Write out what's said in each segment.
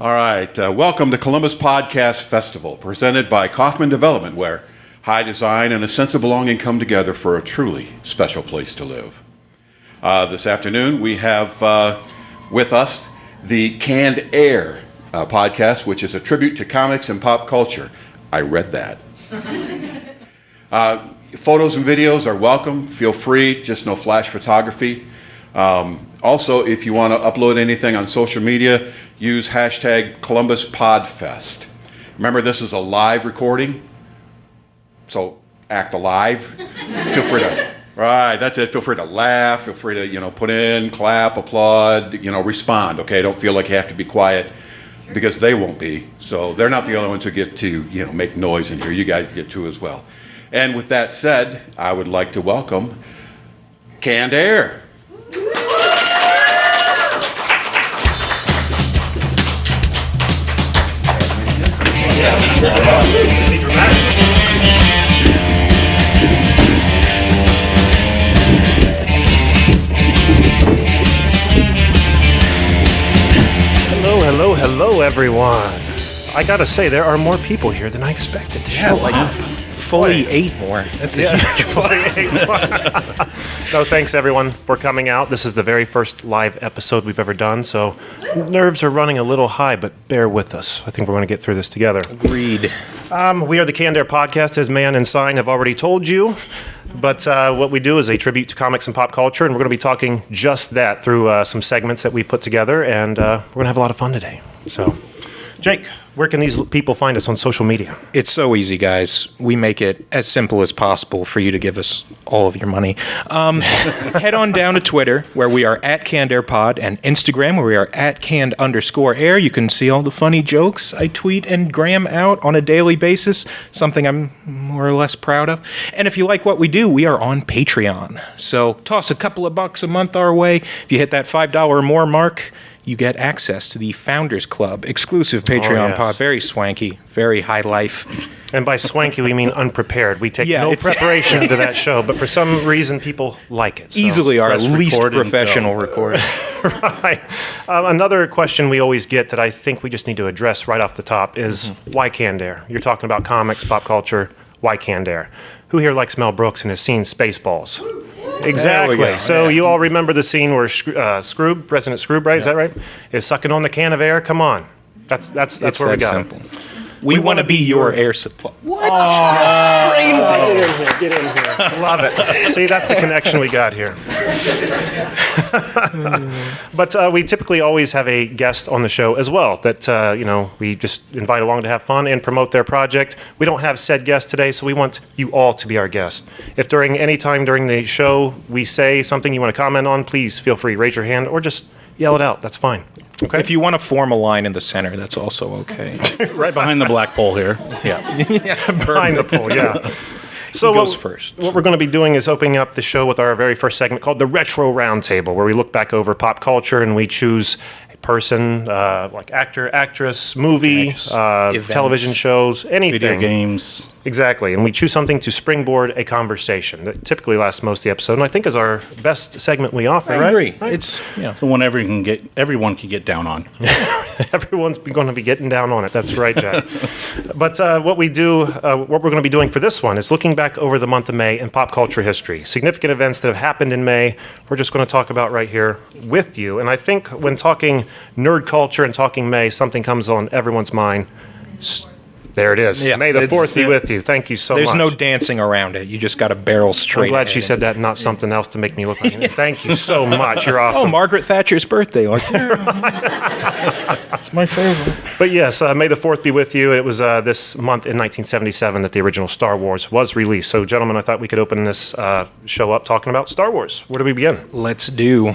All right, welcome to Columbus Podcast Festival, presented by Kaufman Development, where high design and a sense of belonging come together for a truly special place to live. This afternoon, we have with us the Canned Air podcast, which is a tribute to comics and pop culture. I read that. Photos and videos are welcome. Feel free, just no flash photography. Also, if you want to upload anything on social media, use hashtag ColumbusPodFest. Remember, this is a live recording, so act alive. Feel free to, right, that's it. Feel free to laugh. Feel free to, put in, clap, applaud, respond, okay? Don't feel like you have to be quiet because they won't be. So they're not the only ones who get to, make noise in here. You guys get to as well. And with that said, I would like to welcome Canned Air. Hello, everyone. I gotta say, there are more people here than I expected to show up. Fully 8 more. That's fully 8 more. No, thanks everyone for coming out. This is the very first live episode we've ever done, so nerves are running a little high, but bear with us. I think we're going to get through this together. Agreed. We are the Canned Air Podcast, as Man and Sign have already told you. But what we do is a tribute to comics and pop culture, and we're going to be talking just that through some segments that we've put together, and we're going to have a lot of fun today. So, Jake, where can these people find us on social media? It's so easy, guys. We make it as simple as possible for you to give us all of your money. Head on down to Twitter, where we are at CannedAirPod, and Instagram, where we are at Canned_Air. You can see all the funny jokes I tweet and gram out on a daily basis, something I'm more or less proud of. And if you like what we do, we are on Patreon. So toss a couple of bucks a month our way. If you hit that $5 or more mark, you get access to the Founders Club, exclusive Patreon pod, very swanky, very high life. And by swanky, we mean unprepared. We take no preparation to that show, but for some reason, people like it. So easily our least professional record. Right. Another question we always get that I think we just need to address right off the top is why Canned Air? You're talking about comics, pop culture. Why Canned Air? Who here likes Mel Brooks and has seen Spaceballs? Exactly. So you all remember the scene where Scroob, President Scroob, right? Is that right? Is sucking on the can of air. Come on, that's where we got simple. We want to be your air supply. What? Get in here. Love it. See, that's the connection we got here. But we typically always have a guest on the show as well that, we just invite along to have fun and promote their project. We don't have said guest today, so we want you all to be our guest. If during any time during the show we say something you want to comment on, please feel free, raise your hand, or just yell it out. That's fine. Okay. If you want to form a line in the center, that's also okay. Right behind the black pole here. Yeah. Behind the pole, yeah. So he goes first. What we're going to be doing is opening up the show with our very first segment called the Retro Roundtable, where we look back over pop culture and we choose a person, like actor, actress, movie, television shows, anything. Video games. Exactly, and we choose something to springboard a conversation that typically lasts most of the episode, and I think is our best segment we offer, right? I agree. Right? It's so whenever everyone can get down on. Everyone's going to be getting down on it. That's right, Jack. But what we're going to be doing for this one is looking back over the month of May in pop culture history. Significant events that have happened in May, we're just going to talk about right here with you. And I think when talking nerd culture and talking May, something comes on everyone's mind. There it is. Yeah, May the 4th be with you. Thank you so much. There's no dancing around it. You just got to barrel straight. I'm glad she said that, not something else to make me look like it. Thank you so much. You're awesome. Oh, Margaret Thatcher's birthday. That's my favorite. But yes, May the 4th be with you. It was this month in 1977 that the original Star Wars was released. So, gentlemen, I thought we could open this show up talking about Star Wars. Where do we begin? Let's do.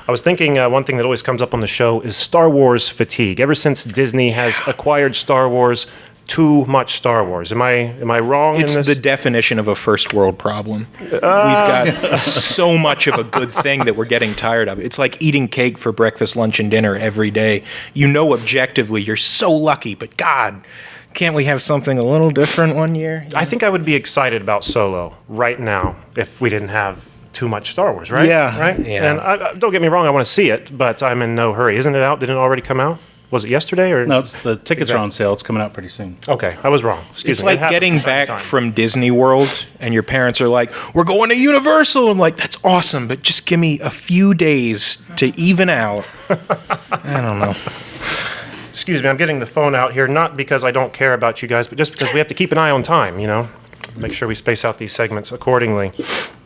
I was thinking one thing that always comes up on the show is Star Wars fatigue. Ever since Disney has acquired Star Wars, too much Star Wars. Am I wrong in this? It's the definition of a first world problem. We've got so much of a good thing that we're getting tired of. It's like eating cake for breakfast, lunch, and dinner every day. You know objectively you're so lucky, but God, can't we have something a little different one year? I think I would be excited about Solo right now if we didn't have too much Star Wars, right? Yeah. Right? Yeah. And don't get me wrong, I want to see it, but I'm in no hurry. Isn't it out? Didn't it already come out? Was it yesterday or? No, the tickets are on sale. It's coming out pretty soon. Okay, I was wrong. Excuse It's me. It like happened getting from time to back time. from Disney World and your parents are like, we're going to Universal. I'm like, that's awesome, but just give me a few days to even out. I don't know. Excuse me, I'm getting the phone out here, not because I don't care about you guys, but just because we have to keep an eye on time, you know? Make sure we space out these segments accordingly.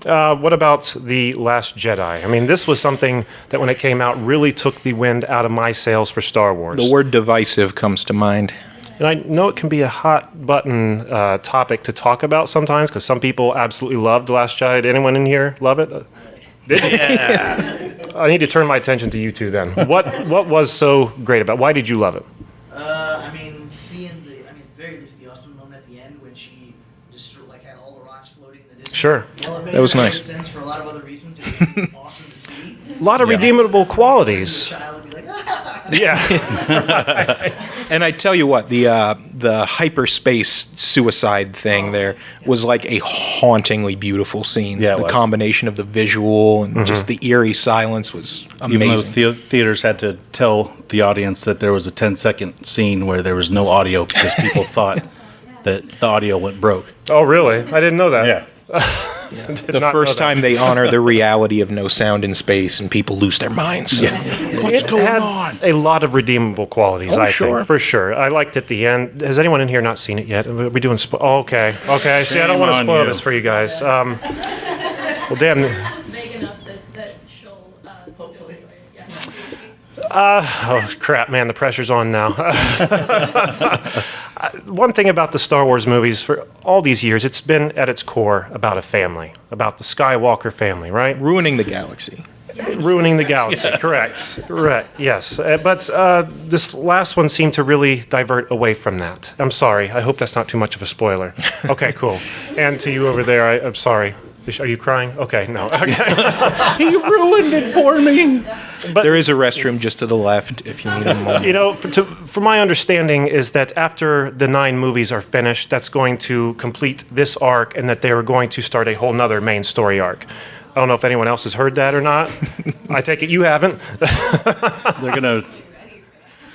What about The Last Jedi? I mean, this was something that when it came out really took the wind out of my sails for Star Wars. The word divisive comes to mind. And I know it can be a hot button topic to talk about sometimes because some people absolutely love The Last Jedi. Did anyone in here love it? Yeah. I need to turn my attention to you two then. What was so great about it? Why did you love it? I mean, at the very least, the awesome moment at the end when she just had all the rocks floating in the distance. Sure. That was nice. Sense for a lot of other reasons. It was awesome to see. A lot of redeemable qualities. The child would be like, ah! Yeah. And I tell you what, the hyperspace suicide thing there was like a hauntingly beautiful scene. Yeah, it the was. combination of the visual and just the eerie silence was Even though amazing. theaters had to tell the audience that there was a 10-second scene where there was no audio because people thought that the audio went broke. Oh, really? I didn't know that. Yeah. The first time they honor the reality of no sound in space and people lose their minds. Yeah. It had a lot of redeemable qualities, I think, for sure. I liked at the end. Has anyone in here not seen it yet? Are we doing okay. See, I don't want to Shame spoil on this you. for you guys. Well, damn. It's vague enough that she'll still enjoy it. Yeah. Oh, crap, man, the pressure's on now. One thing about the Star Wars movies, for all these years, it's been at its core about a family, about the Skywalker family, right? Ruining the galaxy. Ruining the galaxy, correct, yes. But this last one seemed to really divert away from that. I'm sorry, I hope that's not too much of a spoiler. Okay, cool. And to you over there, I'm sorry. Are you crying? Okay, no. Okay. He ruined it for me. There is a restroom just to the left if you need a moment. You know, for my understanding is that after the 9 movies are finished, that's going to complete this arc and that they are going to start a whole nother main story arc. I don't know if anyone else has heard that or not. I take it you haven't. They're going to...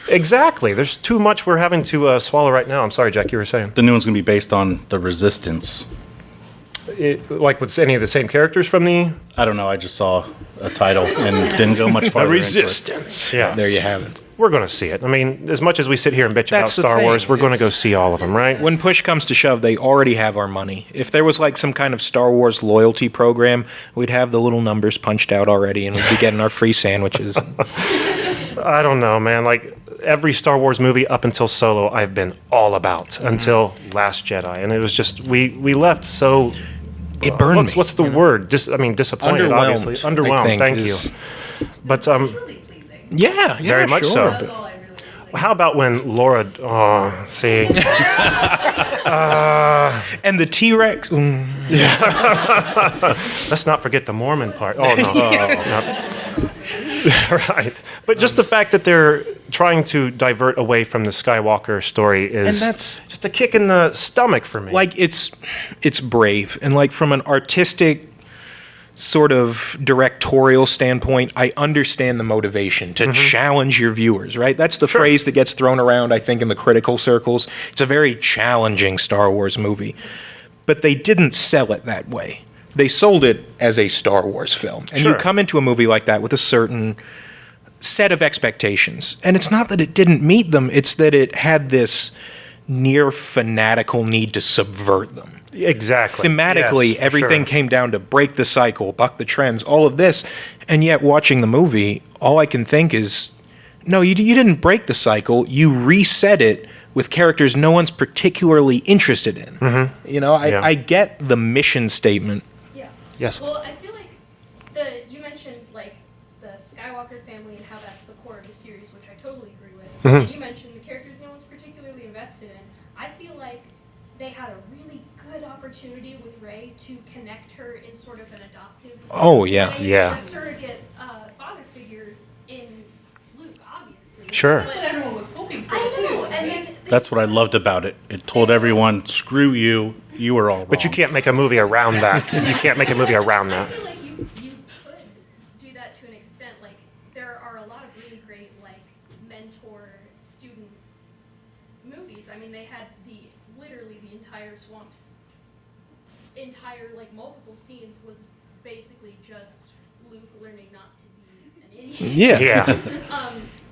Exactly. There's too much we're having to swallow right now. I'm sorry, Jack, you were saying. The new one's going to be based on the Resistance. Like with any of the same characters from the... I don't know. I just saw a title and didn't go much farther. into it. Yeah. There you have it. We're going to see it. I mean, as much as we sit here and bitch about That's the Star thing. Wars, we're going to go It's- see all of them, right? When push comes to shove, they already have our money. If there was like some kind of Star Wars loyalty program, we'd have the little numbers punched out already and we'd be getting our free sandwiches. I don't know, man. Like, every Star Wars movie up until Solo, I've been all about until Last Jedi. And it was just, we left so... It burned me. What's the word? Disappointed, Underwhelmed, obviously. I Underwhelmed, think, thank is- you. But Really pleasing. Yeah, Very much sure. so. That's all I really like. how about when Laura, oh, see... And the T-Rex. Let's not forget the Mormon part. Oh, no. Right. But just the fact that they're trying to divert away from the Skywalker story is And that's- just a kick in the stomach for me. Like it's brave, and like from an artistic sort of directorial standpoint, I understand the motivation to challenge your viewers, right? That's the phrase that gets thrown around, I think, in the critical circles. It's a very challenging Star Wars movie. But they didn't sell it that way. They sold it as a Star Wars film. And you Sure. come into a movie like that with a certain set of expectations. And it's not that it didn't meet them, it's that it had this near fanatical need to subvert them. Exactly. Thematically, Yes, for everything sure. came down to break the cycle, buck the trends, all of this. And yet, watching the movie, all I can think is, no, you didn't break the cycle. You reset it with characters no one's particularly interested in. You know, Yeah. I get the mission statement. Yeah. Yes. Well, I feel like you mentioned like the Skywalker family and how that's the core of the series, which I totally agree with. And you mentioned the characters no one's particularly invested in. I feel like they had a really good opportunity with Rey to connect her in sort of an adoptive Oh, yeah. way, Yeah. a surrogate father figure in Luke, obviously. Sure. But everyone was hoping for it too. And then That's what I loved about it. It told everyone, screw you, you were all wrong. But you can't make a movie around that. You can't make a movie around I that. feel like you could do that to an extent. Like there are a lot of really great like mentor entire, like, multiple scenes was basically just Luke learning not to be an idiot. Yeah.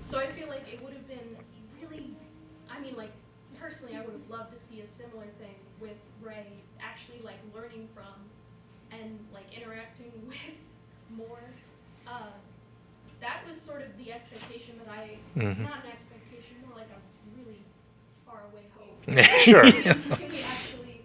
So I feel like it would have been really, I mean, like, personally, I would have loved to see a similar thing with Rey actually, like, learning from and, like, interacting with more. That was sort of the expectation that not an expectation, more like a really far away hope. Sure. Can we actually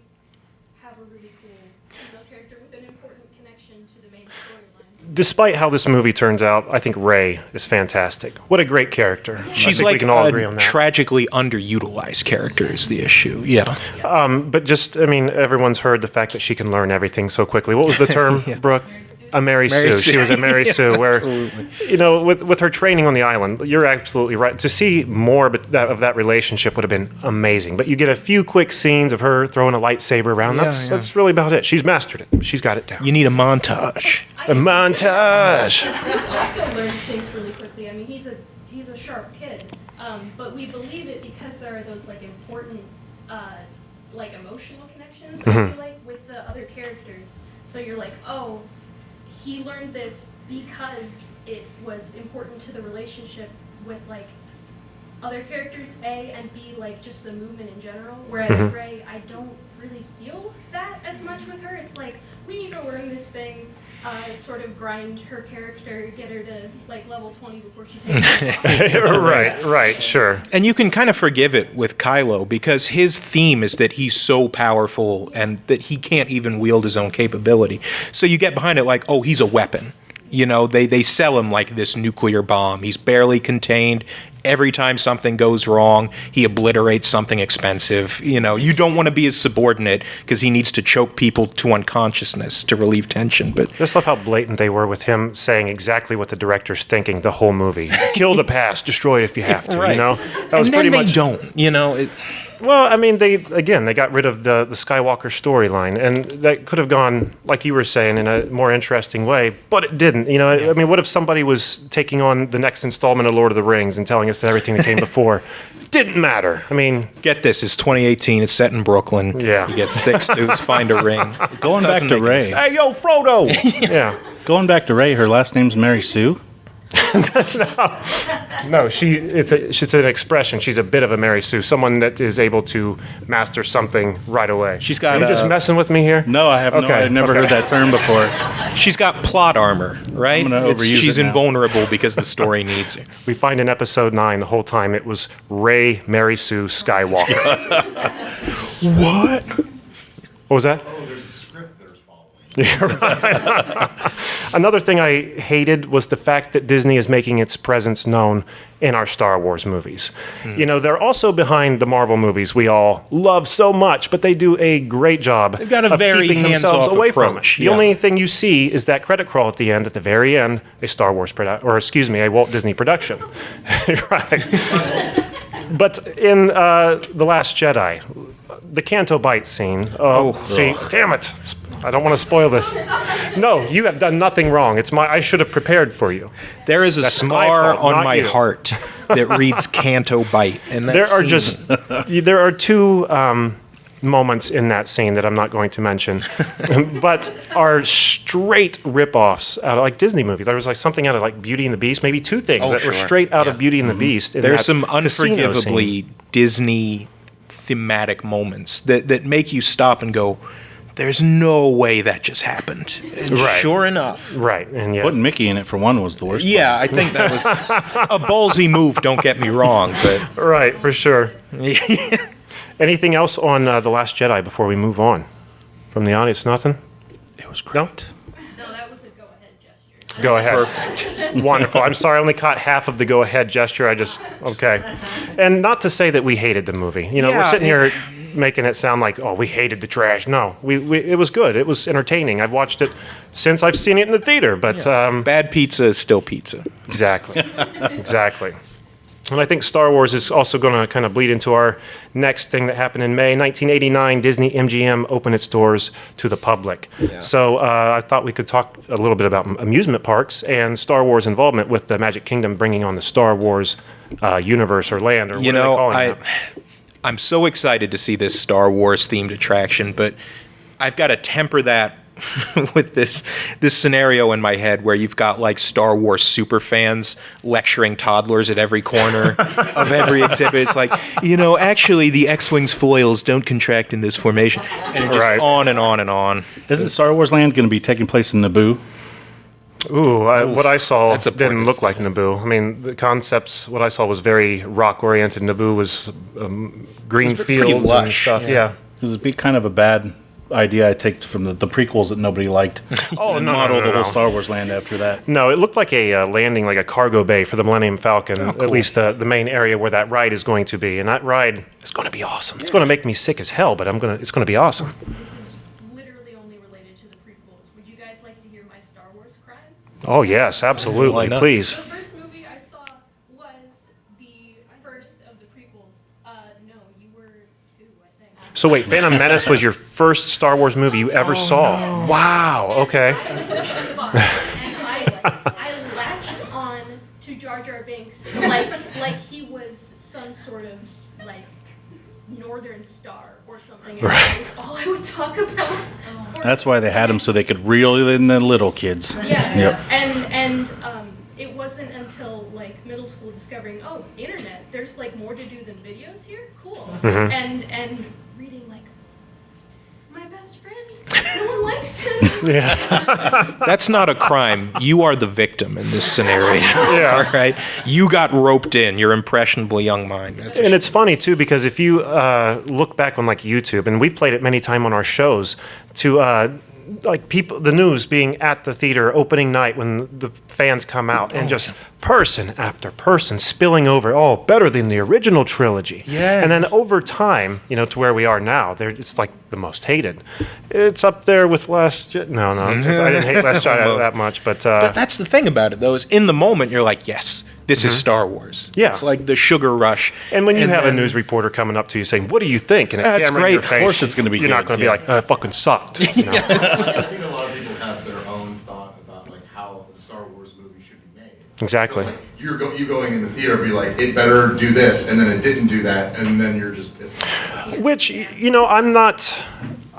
have a really cool female character with an important connection to the main storyline? Despite how this movie turns out, I think Rey is fantastic. What a great character. She's I think like we can all a agree on that. tragically underutilized character is the issue. Yeah. But just, I mean, everyone's heard the fact that she can learn everything so quickly. What was the term, Brooke? A Mary Mary Sue. Sue. She was a Mary Yeah, Sue, where, absolutely. you know, with her training on the island, you're absolutely right. To see more of that relationship would have been amazing. But you get a few quick scenes of her throwing a lightsaber around. Yeah, That's really about it. She's mastered it. She's got it down. You need a montage. A montage. Also learns things really quickly. I mean, he's a sharp kid, but we believe it because there are those like important, like emotional connections. I feel like with the other characters. So you're like, oh, he learned this because it was important to the relationship with like other characters, A, and B, like just the movement in general. Whereas Rey, I don't really feel that as much with her. It's like, we need to learn this thing, sort of grind her character, get her to like level 20 before she takes it off. Right, sure. And you can kind of forgive it with Kylo because his theme is that he's so powerful and that he can't even wield his own capability. So you get behind it like, oh, he's a weapon. You know, they sell him like this nuclear bomb. He's barely contained. Every time something goes wrong, he obliterates something expensive. You know, you don't want to be his subordinate because he needs to choke people to unconsciousness to relieve tension. But Just love how blatant they were with him saying exactly what the director's thinking the whole movie. Kill the past, destroy it if you have to. Right. You know, that was and then pretty they much. don't. You know, Well, I mean, they got rid of the Skywalker storyline, and that could have gone, like you were saying, in a more interesting way, but it didn't. You know, I mean, what if somebody was taking on the next installment of Lord of the Rings and telling us that everything that came before didn't matter? I mean, get this: it's 2018. It's set in Brooklyn. Yeah. You get 6 dudes find a ring. Going back to Rey. hey, yo, Frodo. Yeah. Going back to Rey, her last name's Mary Sue. No, it's an expression. She's a bit of a Mary Sue, someone that is able to master something right away. She's got Are you just messing with me here? No, I have Okay, I've never heard that term before. She's got plot armor, right? I'm gonna overuse She's it now. invulnerable because the story needs it. We find in episode 9 the whole time it was Rey Mary Sue Skywalker. What? What was that? Oh, there's a script there's following. Another thing I hated was the fact that Disney is making its presence known in our Star Wars movies. You know, they're also behind the Marvel movies we all love so much, but they do a great job They've got a of very keeping themselves hands-off away from it. approach, The yeah. only thing you see is that credit crawl at the end, at the very end, a Star Wars a Walt Disney production. Right. But in The Last Jedi, the Canto Bite scene. Damn it. I don't want to spoil this. No, you have done nothing wrong. I should have prepared for you. There is a That's my scar fault, on not my you. heart that reads Canto Bite. And There are two moments in that scene that I'm not going to mention, but are straight rip-offs out of like Disney movies. There was like something out of like Beauty and the Beast, maybe 2 things that were sure. straight out of Beauty and the Beast. In There's that some casino scene. unforgivably Disney thematic moments that make you stop and go, there's no way that just happened. And Right. sure enough. Right, and yeah. Putting Mickey in it for one was the worst. Yeah, I think that was a ballsy move, don't get me wrong, but Right, for sure. Anything else on The Last Jedi before we move on? From the audience, nothing? It was No? great. No, that was a go-ahead gesture. Go ahead. Perfect. Wonderful. I'm sorry, I only caught half of the go-ahead gesture. Okay. And not to say that we hated the movie. You know, we're Yeah, sitting here making it sound like, oh, we hated the trash. No, it was good. It was entertaining. I've watched it since I've seen it in the theater. But bad pizza is still pizza. exactly. Exactly. And I think Star Wars is also going to kind of bleed into our next thing that happened in May. 1989, Disney MGM opened its doors to the public. So I thought we could talk a little bit about amusement parks and Star Wars involvement with the Magic Kingdom bringing on the Star Wars universe or land, or what You are they know, calling it? I'm so excited to see this Star Wars themed attraction, but I've got to temper that with this scenario in my head where you've got like Star Wars super fans lecturing toddlers at every corner of every exhibit. It's like, actually the X-Wing's foils don't contract in this formation. And just Right. on and on and on. Isn't Star Wars Land going to be taking place in Naboo? Ooh, what I saw That's a didn't pointless look like Naboo. I mean, the concepts, what I saw was very rock-oriented. Naboo was green It was pretty fields and lush, stuff. yeah. Yeah. Because it'd be kind of a bad idea I take from the prequels that nobody liked. Oh, And no, model no, the no. whole Star Wars Land after that. No, it looked like a landing, like a cargo bay for the Millennium Falcon, cool. at least the main area where that ride is going to be. And that ride is going to be awesome. It's going to make me sick as hell, but it's going to be awesome. This is literally only related to the prequels. Would you guys like to hear my Star Wars crime? Oh, yes, absolutely. Why not? Please. The first movie I saw was the first of the prequels. No, you were 2, I think. So wait, Phantom Menace was your first Star Wars movie you ever saw? Wow, okay. And I latched on to Jar Jar Binks like he was some sort of like Northern Star or something. And that was all I would talk about. That's why they had them, so they could reel in the little kids. Yeah. Yep. And it wasn't until like middle school discovering, oh, internet, there's like more to do than videos here? Cool. And reading like, my best friend, no one likes him. That's not a crime. You are the victim in this scenario. Yeah. All right? You got roped in, your impressionable young mind. That's And it's funny too because if you look back on like YouTube, and we've played it many times on our shows, to like people, the news being at the theater opening night when the fans come out, and just person after person spilling over. Oh, better than the original trilogy. Yeah. And then over time, to where we are now, it's like the most hated. It's up there with Last Jedi. No, I didn't hate Last Jedi that much, but But that's the thing about it, though, is in the moment you're like, yes, this is Star Wars. Yeah. It's like the sugar rush. and when you have a then- news reporter coming up to you saying, "What do you think?" and a That's camera great. in your Of face, course it's gonna be You're not good, going to yeah. be like, "It fucking sucked." I think a lot of people have their own thought about like how the Star Wars movie should be made. Exactly. So, like, you going in the theater be like, it better do this, and then it didn't do that, and then you're just pissed off. Which,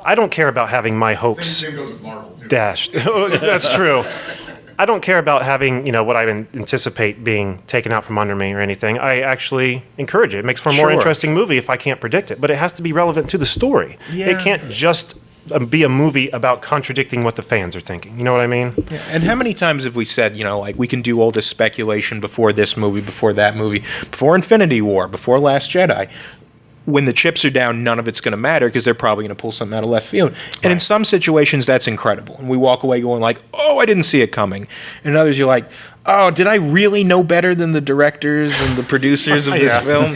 I don't care about having my hopes Same goes with Marvel too. dashed. That's true. I don't care about having, what I anticipate being taken out from under me or anything. I actually encourage it. It makes for a more Sure. interesting movie if I can't predict it. But it has to be relevant to the story. Yeah. It can't just be a movie about contradicting what the fans are thinking. You know what I mean? And how many times have we said, like we can do all this speculation before this movie, before that movie, before Infinity War, before Last Jedi? When the chips are down, none of it's going to matter because they're probably going to pull something out of left field. And in some situations, that's incredible. And we walk away going like, oh, I didn't see it coming. And in others, you're like, oh, did I really know better than the directors and the producers of this Yeah. film?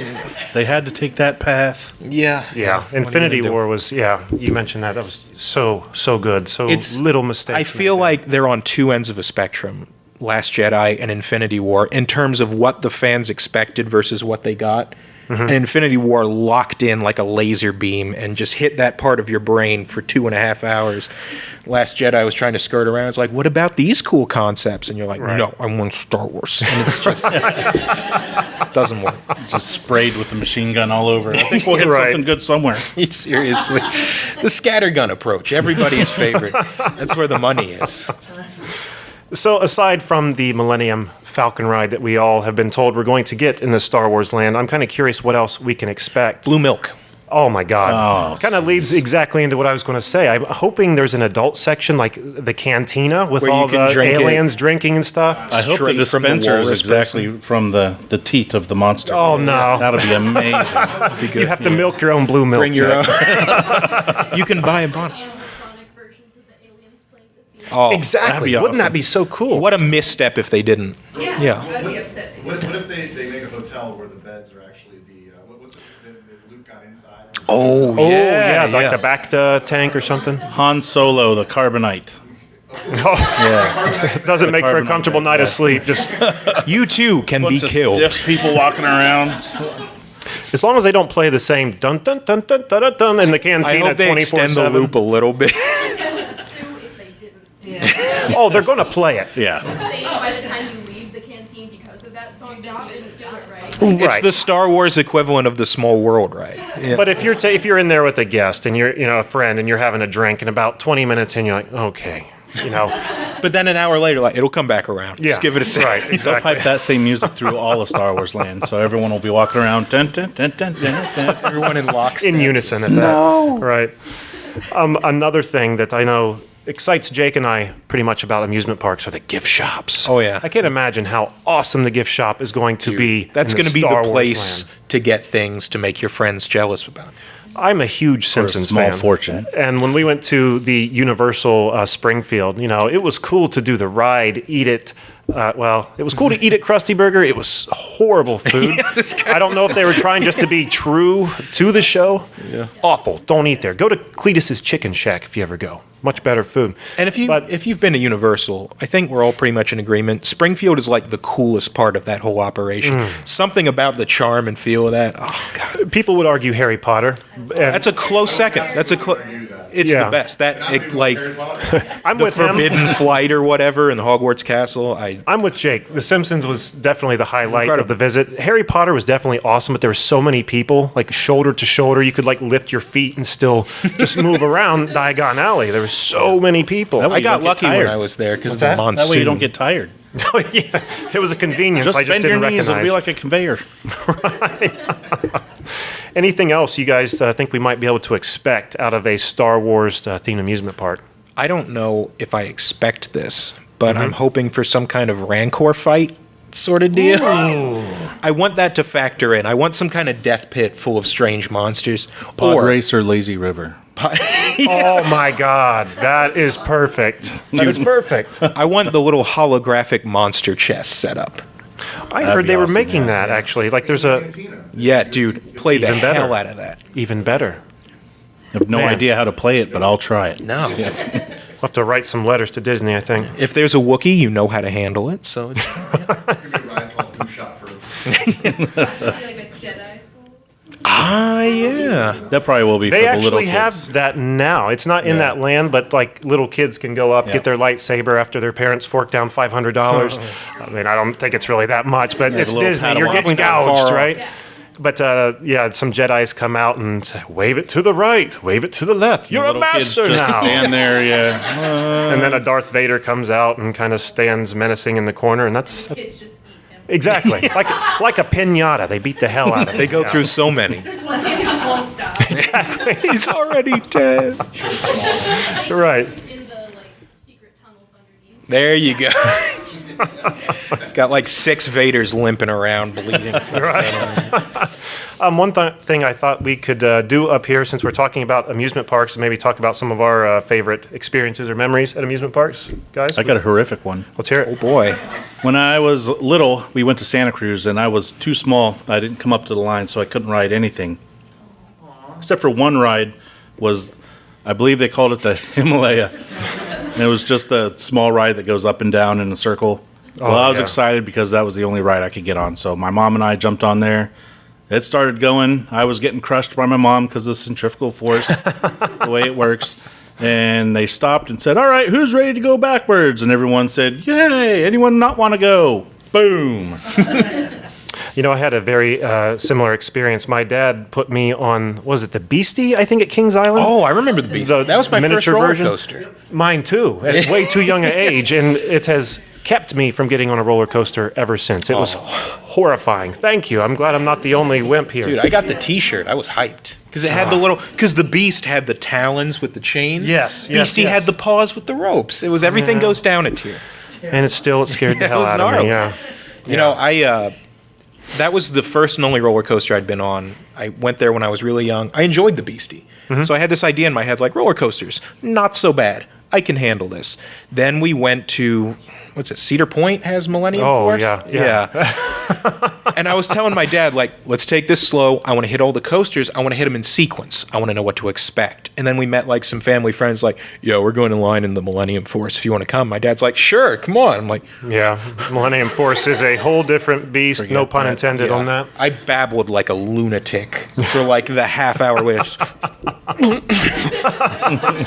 They had to take that path. Yeah. Yeah. What are you Infinity gonna do? War was, you mentioned that. That was so good. So It's- little mistakes. I feel made. like they're on two ends of a spectrum, Last Jedi and Infinity War, in terms of what the fans expected versus what they got. And Infinity War locked in like a laser beam and just hit that part of your brain for 2.5 hours. Last Jedi was trying to skirt around. It's like, what about these cool concepts? And you're like, Right. no, I want Star Wars. And it's just, it doesn't work. Just sprayed with the machine gun all over. I think we'll hit Right. something good somewhere. Seriously. The scattergun approach, everybody's favorite. That's where the money is. So aside from the Millennium Falcon ride that we all have been told we're going to get in the Star Wars land, I'm kind of curious what else we can expect. Blue milk. Oh my God. Oh, Kind of leads exactly into what I was going to say. I'm hoping there's an adult section like the cantina with Where you all can the drink it. aliens drinking and stuff. I hope the Straight from the dispenser is walrus exactly from the teat of the monster. Oh, no. That'll be amazing. You have to milk your own blue milk. Bring your own. Jack. You can buy a bottle. Animatronic versions of the aliens playing the theater. Oh, Exactly. That'd be Wouldn't that awesome. be so cool? what a misstep if they didn't. Yeah. I'd be upset. What if they make a hotel where the beds are actually what was it that Luke got inside? Oh, Oh, yeah, like the Bacta tank or something. Han Solo, the carbonite. Oh, doesn't make for a Carbonite, comfortable night yeah. of sleep. Just You too can be Bunch of killed. stiff people walking around. as long as they don't play the same dun dun dun dun dun dun, dun in the I cantina hope they extend the 24/7. loop a little bit. I would sue if they didn't. Oh, they're going to play it. Yeah. Say by the time you leave the canteen because of that song, y'all didn't do it right. It's Right. the Star Wars equivalent of the Small World ride. Yeah. But if you're in there with a guest and you're a friend and you're having a drink and about 20 minutes in you're like, okay, But then an hour later, like it'll come back around. yeah, Just give it a second. right, They'll exactly. pipe that same music through all of Star Wars land, so everyone will be walking around, dun, dun, dun, dun, dun, dun. Everyone in lockstep. In unison at that. Right. Another thing that I know excites Jake and I pretty much about amusement parks are the gift shops. Oh, yeah. I can't imagine how awesome the gift shop is going to be. That's going to be Star the Wars place land. to get things to make your friends jealous about. I'm a huge Simpsons small fan. fortune. And when we went to the Universal Springfield, it was cool to do the ride, eat it. It was cool to eat at Krusty Burger. It was horrible food. I don't know if they were trying just to be true to the show. Yeah. Awful. Don't eat there. Go to Cletus's Chicken Shack if you ever go. Much better food. And But- if you've been to Universal, I think we're all pretty much in agreement. Springfield is like the coolest part of that whole operation. Something about the charm and feel of that. Oh God, People would argue Harry Potter. that's a close second. It's Yeah. the best. I'm The with him. Forbidden Flight or whatever in the Hogwarts Castle. I'm with Jake. The Simpsons was definitely the highlight incredible. of the visit. Harry Potter was definitely awesome, but there were so many people, like shoulder to shoulder. You could like lift your feet and still just move around Diagon Alley. There were so many people. That way I you got don't get lucky when tired. I was there because of that? the monsoon. That way you don't get tired. Yeah, it was a convenience. Just I just bend your didn't knees, it'll recognize. be like a conveyor. Anything else you guys think we might be able to expect out of a Star Wars themed amusement park? I don't know if I expect this, but I'm hoping for some kind of Rancor fight sort of deal. I want that to factor in. I want some kind of death pit full of strange monsters. Pod Racer, Lazy River. Oh my God, that is perfect. That is perfect. I want the little holographic monster chest set up. I That'd heard be they were awesome, making yeah. that actually. Like there's a Yeah, dude, play the Even better. hell out of that. even better. I have no Man. idea how to play it, but I'll try it. No. We'll have to write some letters to Disney, I think. If there's a Wookiee, you know how to handle it. So it's, Could be a ride called Blue Shot for Actually, like a Jedi school. yeah. That probably will be They for the little actually kids. have that now. It's not in Yeah. that land, but like little kids can go up, Yeah. get their lightsaber after their parents fork down $500. I mean, I don't think it's really that much, but it's the little Disney. You're Padawan getting scout. gouged, Far right? Yeah. But some Jedi's come out and say, wave it to the right, wave it to the left. You're a Little kids master just now. stand there, yeah. And then a Darth Vader comes out and kind of stands menacing in the corner, and that's Kids just beat him. exactly like a pinata. They beat the hell out of him. They go through so many. There's one kid who just won't stop. He's already dead. Right. In the like secret tunnels underneath. There you go. Got like 6 Vaders limping around, bleeding. One thing I thought we could do up here, since we're talking about amusement parks, and maybe talk about some of our favorite experiences or memories at amusement parks, guys. I got a horrific one. Let's hear it. Oh boy. When I was little, we went to Santa Cruz, and I was too small. I didn't come up to the line, so I couldn't ride anything. Except for one ride was, I believe they called it the Himalaya. And it was just the small ride that goes up and down in a circle. Well, I was yeah. excited because that was the only ride I could get on. So my mom and I jumped on there. It started going. I was getting crushed by my mom because of the centrifugal force, the way it works. And they stopped and said, "All right, who's ready to go backwards?" And everyone said, "Yay, anyone not want to go?" Boom. I had a very similar experience. My dad put me on, was it the Beastie, I think, at Kings Island? Oh, I remember the Beast. The That was my first miniature roller version? coaster. Mine too, at way too young an age, and it has kept me from getting on a roller coaster ever since. It was horrifying. Thank you. I'm glad I'm not the only wimp here. Dude, I got the T-shirt. I was hyped because it had the little. Because the Beast had the talons with the chains. Yes, yes, Beastie yes. had the paws with the ropes. It was everything Yeah. goes down a tier. And it scared the It hell was out of gnarly. me. Yeah. You know, I that was the first and only roller coaster I'd been on. I went there when I was really young. I enjoyed the Beastie. So I had this idea in my head, like, roller coasters, not so bad. I can handle this. Then we went to, what's it, Cedar Point has Millennium Oh, Force? yeah. And I was telling my dad, like, let's take this slow. I want to hit all the coasters. I want to hit them in sequence. I want to know what to expect. And then we met, like, some family friends, like, yo, we're going in line in the Millennium Force if you want to come. My dad's like, sure, come on. I'm like, Yeah. Millennium Force is a whole different beast. Forget No pun that. intended yeah. on that. I babbled like a lunatic for like the half hour later.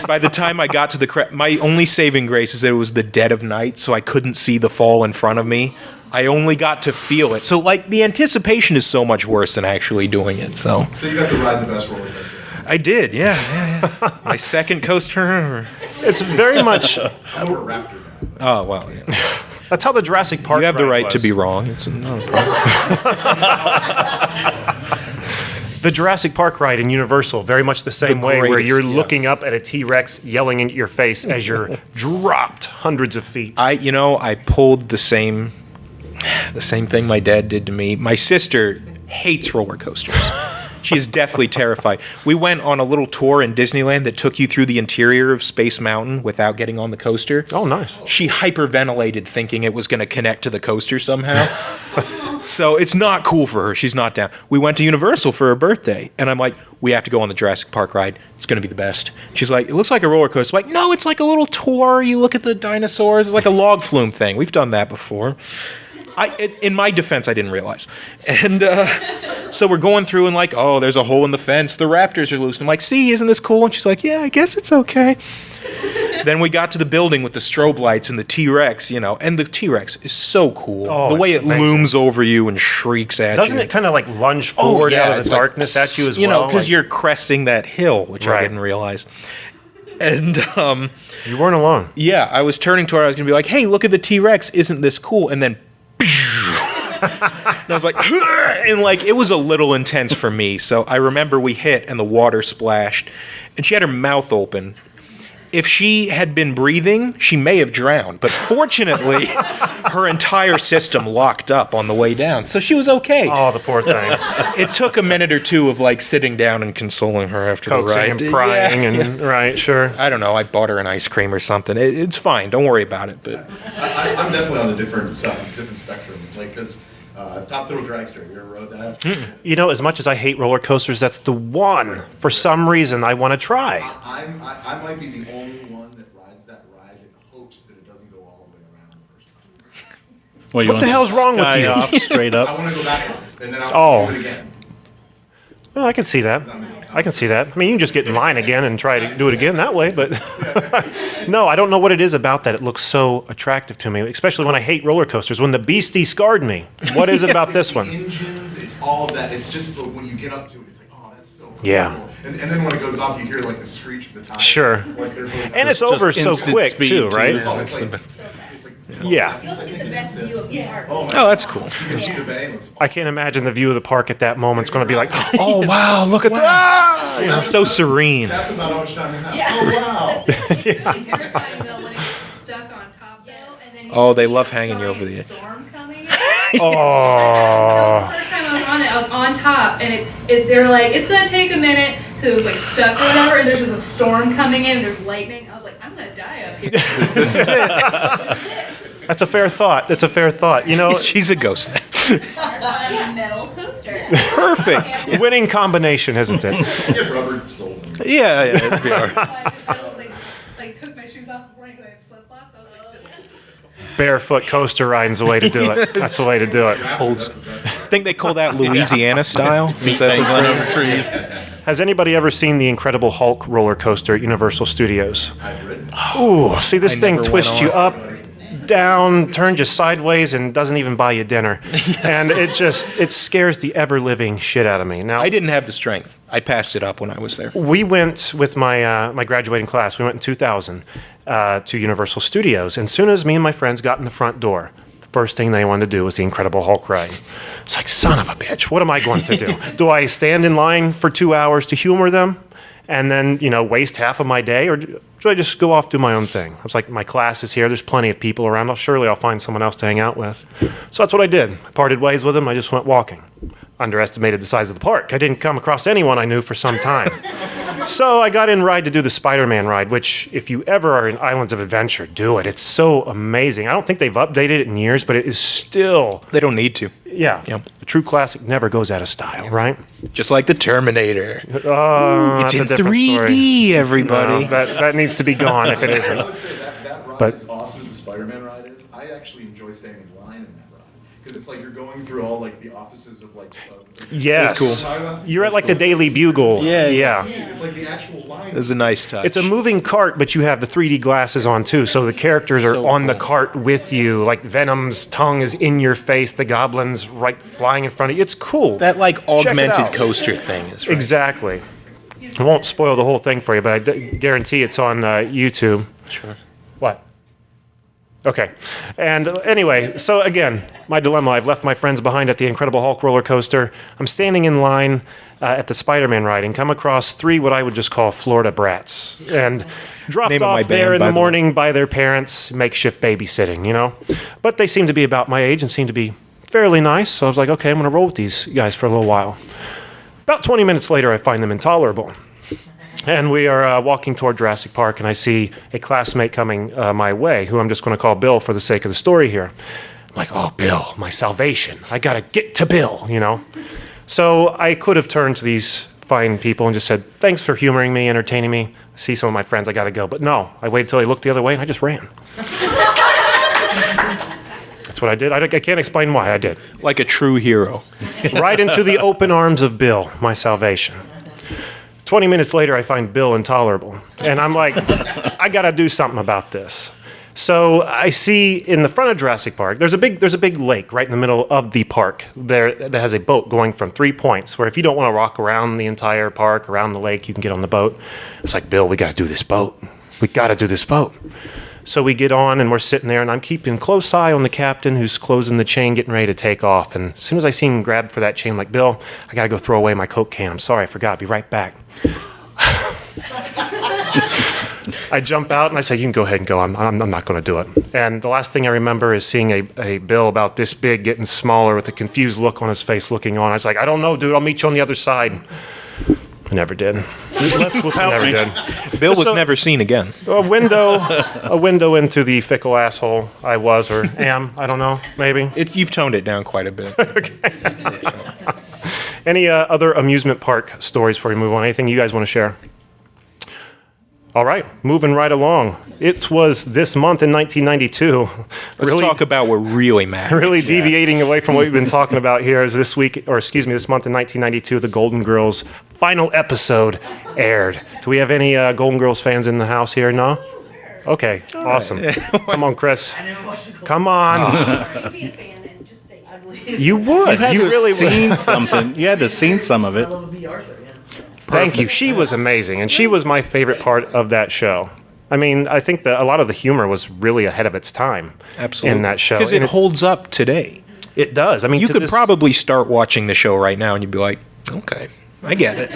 By the time I got to the my only saving grace is that it was the dead of night, so I couldn't see the fall in front of me. I only got to feel it. So, like, the anticipation is so much worse than actually doing it. So So you got to ride the best roller coaster. I did, yeah. My second coaster ever. It's very much. I'm a Raptor guy. Oh, well, yeah. That's how the Jurassic Park. You have the ride right to was. be wrong. It's not a problem. The Jurassic Park ride in Universal, very much the same The way, where greatest, you're yeah. looking up at a T-Rex yelling into your face as you're dropped hundreds of feet. I pulled the same thing my dad did to me. My sister hates roller coasters. She is deathly terrified. We went on a little tour in Disneyland that took you through the interior of Space Mountain without getting on the coaster. Oh, nice. She hyperventilated thinking it was going to connect to the coaster somehow. So it's not cool for her. She's not down. We went to Universal for her birthday, and I'm like, we have to go on the Jurassic Park ride. It's going to be the best. She's like, it looks like a roller coaster. I'm like, no, it's like a little tour. You look at the dinosaurs. It's like a log flume thing. We've done that before. In my defense, I didn't realize. And so we're going through and like, oh, there's a hole in the fence. The raptors are loose. And I'm like, see, isn't this cool? And she's like, yeah, I guess it's okay. Then we got to the building with the strobe lights and the T-Rex, and the T-Rex is so cool. Oh, the way it's it amazing. looms over you and shrieks at Doesn't you. it kind of like lunge forward out of it's the like, darkness at you as well? because Like, you're cresting that hill, which I Right. didn't realize. And you weren't alone. yeah, I was turning to her. I was going to be like, hey, look at the T-Rex. Isn't this cool? And then and I was like, and like it was a little intense for me. So I remember we hit and the water splashed, and she had her mouth open. If she had been breathing, she may have drowned. But fortunately, her entire system locked up on the way down, so she was okay. Oh, the poor thing. It took a minute or two of like sitting down and consoling her after the Coaxing ride. and prying Yeah. and right, sure. I don't know. I bought her an ice cream or something. It's fine. Don't worry about it. But I'm definitely on the different side, different spectrum. Like, because Top Thrill Dragster, you ever rode that? You know, as much as I hate roller coasters, that's the one for some reason I want to try. I might be the only one that rides that ride that hopes that it doesn't go all the way around the first time. Well, What the hell's wrong with you? Off straight I up. want to go backwards, and then Oh. I'll do it again. Well, I can see that. I can see that. I mean, you can just get in line again and try to do it again that way, but no, I don't know what it is about that. It looks so attractive to me, especially when I hate roller coasters. When the Beastie scarred me. What is it about this The one? engines, it's all of that. It's just when you get up to it, it's like, oh, that's so cool. Yeah. And then when it goes off, you hear like the screech of the tire. Sure. Like they're really And it's Just over so instant quick speed, too, right? Oh, it's like, Yeah. You also get the best view of the park. oh, my oh, that's God. cool. You can see the bay. It's I can't imagine the view of the park at that moment. It's going to be like, oh wow, look at that! It's so serene. That's about how much time you have. Yeah. Oh, wow. Terrifying though when it gets stuck on top though, and then you Oh, they see love a hanging you giant over the edge. storm coming in. Oh, The first time I was on it, I was on top, and they were like, it's gonna take a minute because it was like stuck or whatever, and there's just a storm coming in, and there's lightning. I was like, I'm gonna die up here. this is it. That's a fair thought. That's a fair thought. You know, She's a ghost. On a metal coaster. perfect. Winning combination, isn't it? You have rubber soles in it. Yeah, it'd be all right. I was like took my shoes off before I go flip flops. I was like, just Barefoot coaster riding's the way to do it. That's the way to do it. I think they call that Louisiana style. Is that the Dangling phrase? over trees. Has anybody ever seen the Incredible Hulk roller coaster at Universal Studios? I've ridden. Ooh, see this I thing never twists went you up, down, turns you sideways, and doesn't even buy you dinner. And it scares the ever living shit out of me. Now I didn't have the strength. I passed it up when I was there. we went with my graduating class. We went in 2000 to Universal Studios, and as soon as me and my friends got in the front door, the first thing they wanted to do was the Incredible Hulk ride. It's like, son of a bitch, what am I going to do? Do I stand in line for 2 hours to humor them and then, waste half of my day, or should I just go off do my own thing? I was like, my class is here. There's plenty of people around. Surely I'll find someone else to hang out with. So that's what I did. I parted ways with them. I just went walking. Underestimated the size of the park. I didn't come across anyone I knew for some time. So I got in ride to do the Spider-Man ride, which if you ever are in Islands of Adventure, do it. It's so amazing. I don't think they've updated it in years, but it is still, They don't need to. yeah. Yep. The true classic never goes out of style, right? Just like the Terminator. Oh, It's that's a in different 3D, story. everybody. No, that needs to be gone if it I isn't. would say that ride, But- as awesome as the Spider-Man ride is, I actually enjoy staying in line in that ride. Because it's like you're going through all like the offices of like. Yes. That's You're at like the Daily Bugle. Yeah. It's like the actual line. It was a nice touch. It's a moving cart, but you have the 3D glasses on too, so the characters are So on the cool. cart with you. Like Venom's tongue is in your face, the goblin's right flying in front of you. It's cool. that like Check it augmented out. coaster thing is right. Exactly. I won't spoil the whole thing for you, but guarantee it's on YouTube. Sure. What? Okay. And anyway, so again, my dilemma. I've left my friends behind at the Incredible Hulk roller coaster. I'm standing in line at the Spider-Man ride and come across 3 what I would just call Florida brats. And dropped Name of my off there band, in by the the way. morning by their parents, makeshift babysitting, you know? But they seem to be about my age and seem to be fairly nice. So I was like, okay, I'm going to roll with these guys for a little while. About 20 minutes later, I find them intolerable. And we are walking toward Jurassic Park, and I see a classmate coming my way, who I'm just going to call Bill for the sake of the story here. I'm like, oh, Bill, my salvation. I got to get to Bill, you know? So I could have turned to these fine people and just said, thanks for humoring me, entertaining me. I see some of my friends, I got to go. But no, I waited till they looked the other way, and I just ran. That's what I did. I can't explain why I did. Like a true hero. Right into the open arms of Bill, my salvation. 20 minutes later, I find Bill intolerable. And I'm like, I got to do something about this. So I see in the front of Jurassic Park, there's a big lake right in the middle of the park there that has a boat going from 3 points, where if you don't want to walk around the entire park, around the lake, you can get on the boat. It's like, Bill, we got to do this boat. We got to do this boat. So we get on, and we're sitting there, and I'm keeping close eye on the captain, who's closing the chain, getting ready to take off. And as soon as I see him grab for that chain, I'm like, Bill, I got to go throw away my Coke can. I'm sorry, I forgot. Be right back. I jump out, and I say, you can go ahead and go. I'm not going to do it. And the last thing I remember is seeing a Bill about this big getting smaller with a confused look on his face looking on. I was like, I don't know, dude. I'll meet you on the other side. I never did. Left without Never me. did. Bill was So- never seen again. A window into the fickle asshole I was or am. I don't know. Maybe. You've toned it down quite a bit. Any other amusement park stories before we move on? Anything you guys want to share? All right, moving right along. It was this month in 1992. Let's talk about what really matters. Really deviating away from what we've been talking about here is this month in 1992, the Golden Girls final episode aired. Do we have any Golden Girls fans in the house here? No? Okay, awesome. Come on, Chris. I never watched the Golden Come on. I'd be a fan and just say I believe. You would. You You really seen would. something. You had to seen some of I it. love B. Arthur, yeah. Thank you. She was amazing, and she was my favorite part of that show. I mean, I think that a lot of the humor was really ahead of its time. Absolutely. In that show. Because And it it's- holds up today. It does. I mean, You to could this- probably start watching the show right now and you'd be like, okay, I get it.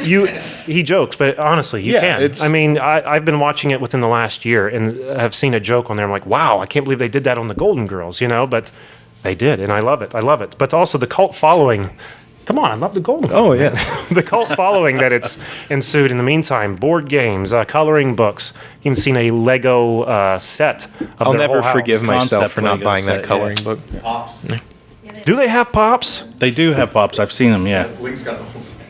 He jokes, but honestly, you Yeah, can. it's- I mean, I've been watching it within the last year and have seen a joke on there. I'm like, wow, I can't believe they did that on the Golden Girls, you know? But they did, and I love it. I love it. But also the cult following. Come on, I love the Golden Girls. Oh, yeah. The cult following that it's ensued in the meantime. Board games, coloring books. Even seen a Lego set of I'll their never whole house. forgive myself Concept for not Lego buying set, that coloring yeah. book. Pops. Do they have pops? They do have pops. I've seen them, yeah. Link's got the whole set.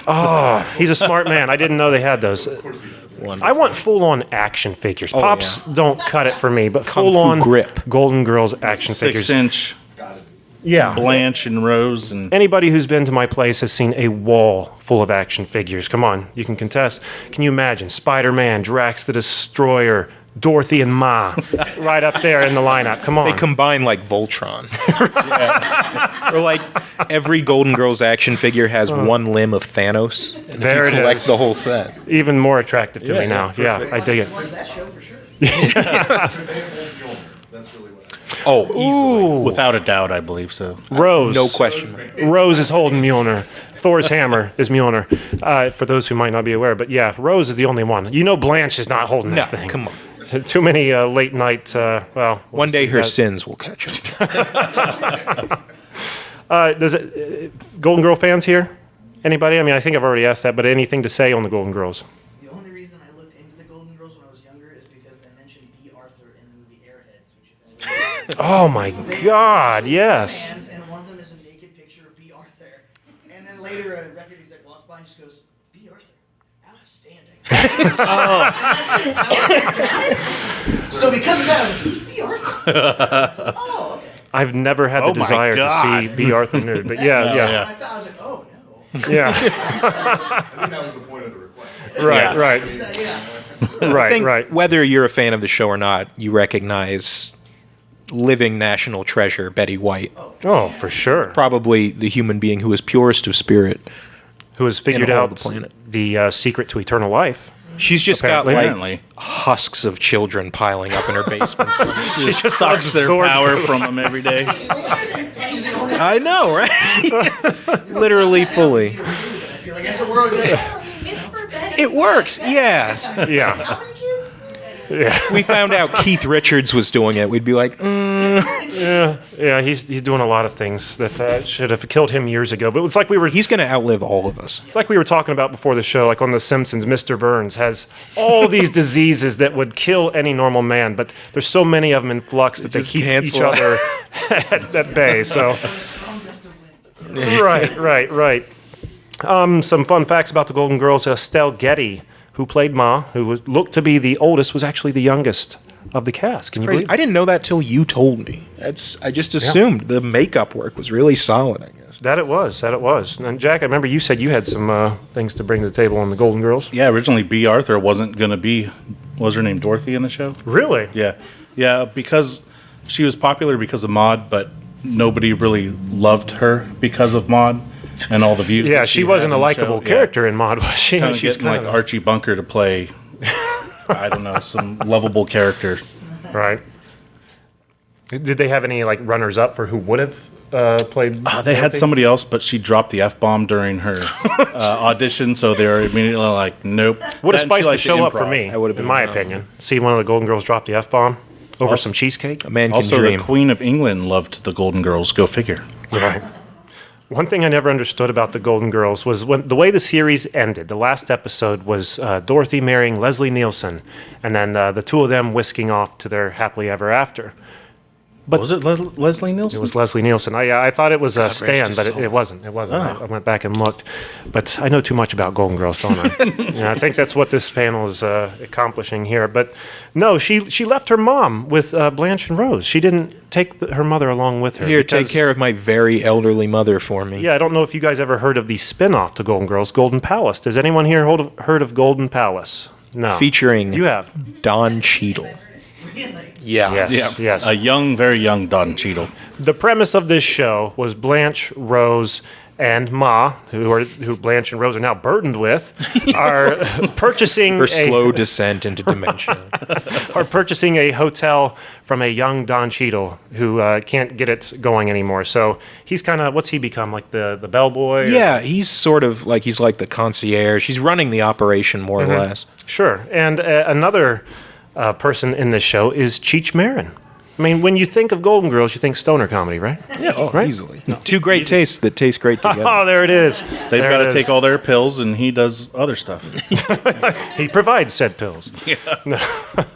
Oh, he's a smart man. I didn't know they had those. Of course he does. I want full-on action figures. Pops don't cut it for me, but Kung Fu full-on grip. Golden Girls action figures. 6-inch It's gotta be. Yeah. Blanche and Rose and Anybody who's been to my place has seen a wall full of action figures. Come on, you can contest. Can you imagine Spider-Man, Drax the Destroyer, Dorothy and Ma, right up there in the lineup? Come on. They combine like Voltron. Or like every Golden Girls action figure has one limb of Thanos. And There if it you collect is. the whole set. Even more attractive to me now. Yeah, I dig it. Watch that show for sure. They have old Mjolnir. That's really what I Oh, easily. without a doubt, I believe so. Rose. No question. Rose is holding Mjolnir. Thor's hammer is Mjolnir. For those who might not be aware, but yeah, Rose is the only one. You know, Blanche is not holding No, that thing. come on. Too many late night. One day her that? sins will catch up. Does it, Golden Girl fans here? Anybody? I mean, I think I've already asked that, but anything to say on the Golden Girls? The only reason I looked into the Golden Girls when I was younger is because they mentioned B. Arthur in the movie Airheads, which if anybody Oh my God! Yes. fans, and one of them is a naked picture of B. Arthur. And then later a record exec walks by and just goes, B. Arthur, outstanding. So because of that, I was like, who's B. Arthur? So, oh, okay. I've never had Oh the my desire God. to see B. Arthur nude, but yeah. Yeah. I thought, I was like, oh no. Yeah. I think that was the point of the request. Right, right, Yeah. right, I think right. whether you're a fan of the show or not, you recognize living national treasure Betty White, Oh, for sure. probably the human being who is purest of spirit. Who has figured all out the planet. the secret to eternal life? She's just Apparently. got like Apparently. husks of children piling up in her basement. She just Sucks their absorbs power the- from them every day. I know, right? Literally, fully. I feel like that's what we're all good. It's for Betty. It works, yes. Yeah, How many kids? yeah, We found out Keith Richards was doing it. We'd be like, yeah. He's doing a lot of things that should have killed him years ago. But it's like we were he's going to outlive all of us. It's like we were talking about before the show, like on The Simpsons, Mr. Burns has all these diseases that would kill any normal man, but there's so many of them in flux that they Just keep each cancel other at bay. So, Strongest of women. right. Some fun facts about the Golden Girls. Estelle Getty, who played Ma, who looked to be the oldest, was actually the youngest of the cast. Can you Crazy. believe? I didn't know that till you told me. I just assumed the makeup work was really solid, I guess. That it was. And Jack, I remember you said you had some things to bring to the table on the Golden Girls. Yeah, originally B. Arthur wasn't going to be, what was her name, Dorothy in the show? Really? Yeah. Yeah, because she was popular because of Maude, but nobody really loved her because of Maude and all the views. Yeah, that she had wasn't a in the likable show. character in Maude, was she? Kind of She was getting like kind of- Archie Bunker to play, I don't know, some lovable character. Right. Did they have any like runners up for who would have played? They had Dorothy? somebody else, but she dropped the F-bomb during her audition, so they were immediately like, nope. Would have Then she spiced the liked show up for improv. me, That would have in been my phenomenal. opinion. See one of the Golden Girls drop the F bomb over some cheesecake. A man can Also, dream. the Queen of England loved the Golden Girls. Go figure. Right. One thing I never understood about the Golden Girls was when the way the series ended. The last episode was Dorothy marrying Leslie Nielsen, and then the two of them whisking off to their happily ever after. But Was it Leslie Nielsen? it was Leslie Nielsen. I thought it was rest Stan, his but soul. it wasn't. It wasn't. I went back and looked. But I know too much about Golden Girls, don't I? Yeah, I think that's what this panel is accomplishing here. But no, she left her mom with Blanche and Rose. She didn't take her mother along with her. Here, take because- care of my very elderly mother for me. Yeah, I don't know if you guys ever heard of the spin-off to Golden Girls, Golden Palace. Does anyone here heard of Golden Palace? No. Featuring You have. Don Cheadle. Really? Yeah. Yes. Yes. A young, very young Don Cheadle. The premise of this show was Blanche, Rose, and Ma, who Blanche and Rose are now burdened with, are purchasing Her slow descent into dementia. are purchasing a hotel from a young Don Cheadle who can't get it going anymore. So he's kind of, what's he become, like the bellboy? or- Yeah, he's sort of like, he's like the concierge. He's running the operation more or less. Sure. And another person in this show is Cheech Marin. I mean, when you think of Golden Girls, you think stoner comedy, right? Yeah, Right? easily. Two great tastes that taste great together. Oh, there it is. They've There got it to is. take all their pills, and he does other stuff. He provides said pills.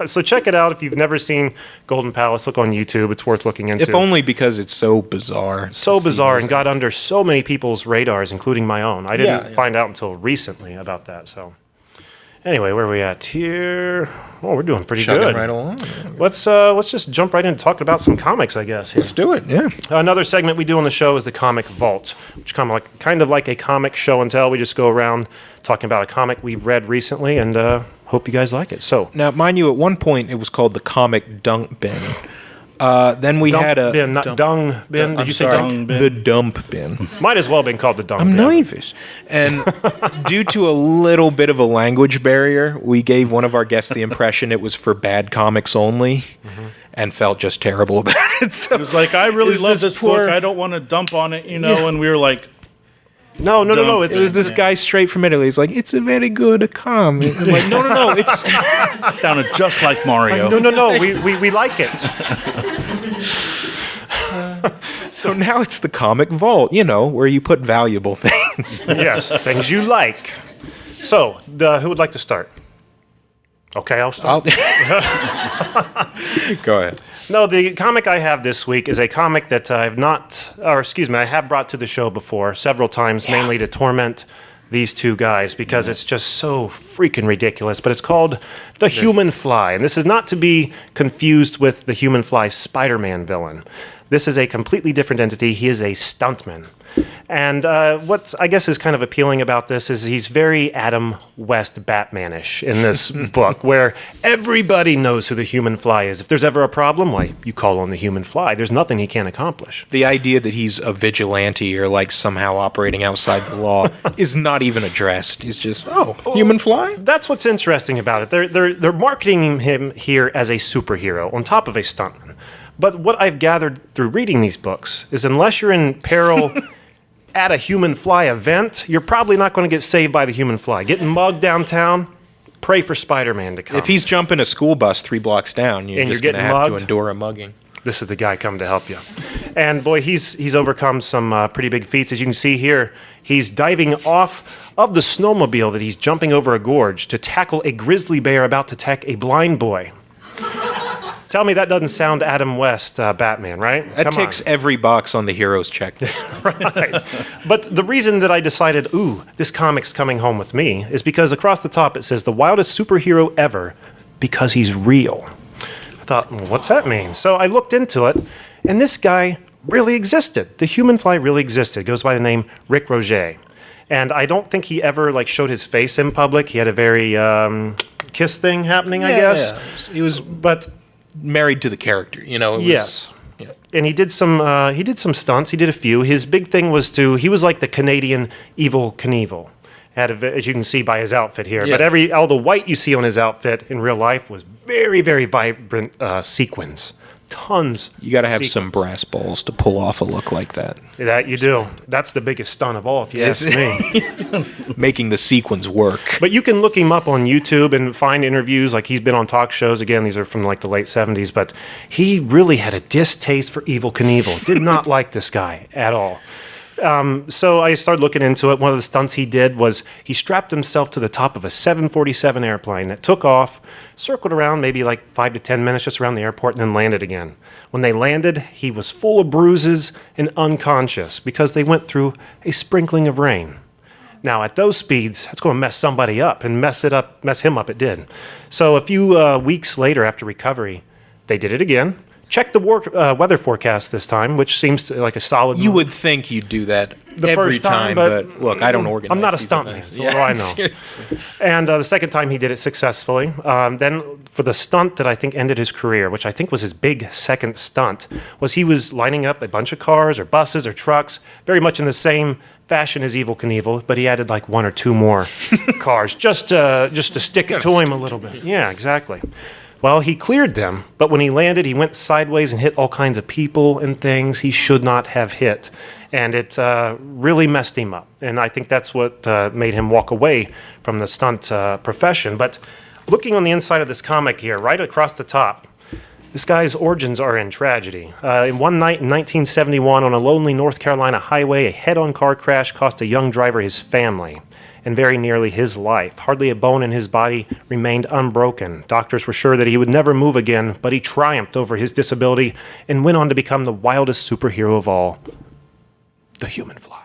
So check it out if you've never seen Golden Palace. Look on YouTube. It's worth looking into. If only because it's so bizarre. So to see bizarre those and got under so many people's radars, including my own. I didn't Yeah. find out until recently about that. So anyway, where are we at here? Oh, we're doing pretty chugging good. right along. Let's just jump right into talking about some comics, I guess. Here. Let's do it. Yeah. Another segment we do on the show is the Comic Vault, which kind of like a comic show and tell. We just go around talking about a comic we've read recently, and hope you guys like it. So, Now, mind you, at one point it was called the Comic Dunk Bin. Then we dump had a bin, not dump- dung bin. Did I'm you say sorry, dunk? the dump bin. Might as well have been called the dung I'm bin. nervous. And due to a little bit of a language barrier, we gave one of our guests the impression it was for bad comics only, and felt just terrible about it. So It was like, I really Is love this this poor- book. I don't want to dump on it, you know. And we were like, No. Dump. It's it was this guy straight from Italy. He's like, it's a very good comic. I'm like, no, it's sounded just like Mario. no. We like it. so now it's the Comic Vault, where you put valuable things. Yes, things you like. So, who would like to start? Okay, I'll start. Go ahead. No, the comic I have this week is a comic that I have brought to the show before several times, mainly to torment these two guys because it's just so freaking ridiculous. But it's called The Human Fly. And this is not to be confused with the Human Fly Spider-Man villain. This is a completely different entity. He is a stuntman. And what I guess is kind of appealing about this is he's very Adam West Batman-ish in this book, where everybody knows who the Human Fly is. If there's ever a problem, why, you call on the Human Fly. There's nothing he can't accomplish. The idea that he's a vigilante or like somehow operating outside the law is not even addressed. He's just, Human Fly? That's what's interesting about it. They're marketing him here as a superhero on top of a stuntman. But what I've gathered through reading these books is unless you're in peril at a Human Fly event, you're probably not going to get saved by the Human Fly. Getting mugged downtown, pray for Spider-Man to come. If he's jumping a school bus 3 blocks down, you're just going to have to endure a mugging. This is the guy come to help you. And boy, he's overcome some pretty big feats. As you can see here, he's diving off of the snowmobile that he's jumping over a gorge to tackle a grizzly bear about to attack a blind boy. Tell me that doesn't sound Adam West Batman, right? That ticks every box on the hero's checklist. Right. But the reason that I decided, this comic's coming home with me, is because across the top it says, the wildest superhero ever, because he's real. I thought, what's that mean? So I looked into it, and this guy really existed. The Human Fly really existed. It goes by the name Rick Roget. And I don't think he ever showed his face in public. He had a very kiss thing happening, I guess. Yeah. He was married to the character, Yes. Yeah. And he did some stunts. He did a few. His big thing was he was like the Canadian Evel Knievel, as you can see by his outfit here. Yeah. But all the white you see on his outfit in real life was very, very vibrant sequins. Tons. You got to have some brass balls to pull off a look like that. That you do. That's the biggest stunt of all, if you ask me. Making the sequins work. But you can look him up on YouTube and find interviews. He's been on talk shows. Again, these are from the late 70s. But he really had a distaste for Evel Knievel. Did not like this guy at all. So I started looking into it. One of the stunts he did was he strapped himself to the top of a 747 airplane that took off, circled around maybe 5 to 10 minutes just around the airport, and then landed again. When they landed, he was full of bruises and unconscious because they went through a sprinkling of rain. Now, at those speeds, that's going to mess somebody up, and mess him up it did. So a few weeks later after recovery, they did it again. Check the weather forecast this time, which seems like a solid. You would think you'd do that the every first time, but look, I don't organize. I'm not a these stuntman, events. so what do I know? Seriously. And the second time he did it successfully. Then for the stunt that I think ended his career, which I think was his big second stunt, was he was lining up a bunch of cars or buses or trucks, very much in the same fashion as Evel Knievel, but he added 1 or 2 more cars just to stick it to him a little bit. Yeah, exactly. Well, he cleared them, but when he landed, he went sideways and hit all kinds of people and things he should not have hit. And it really messed him up. And I think that's what made him walk away from the stunt profession. But looking on the inside of this comic here, right across the top, this guy's origins are in tragedy. In one night in 1971, on a lonely North Carolina highway, a head-on car crash cost a young driver his family and very nearly his life. Hardly a bone in his body remained unbroken. Doctors were sure that he would never move again, but he triumphed over his disability and went on to become the wildest superhero of all, the Human Fly.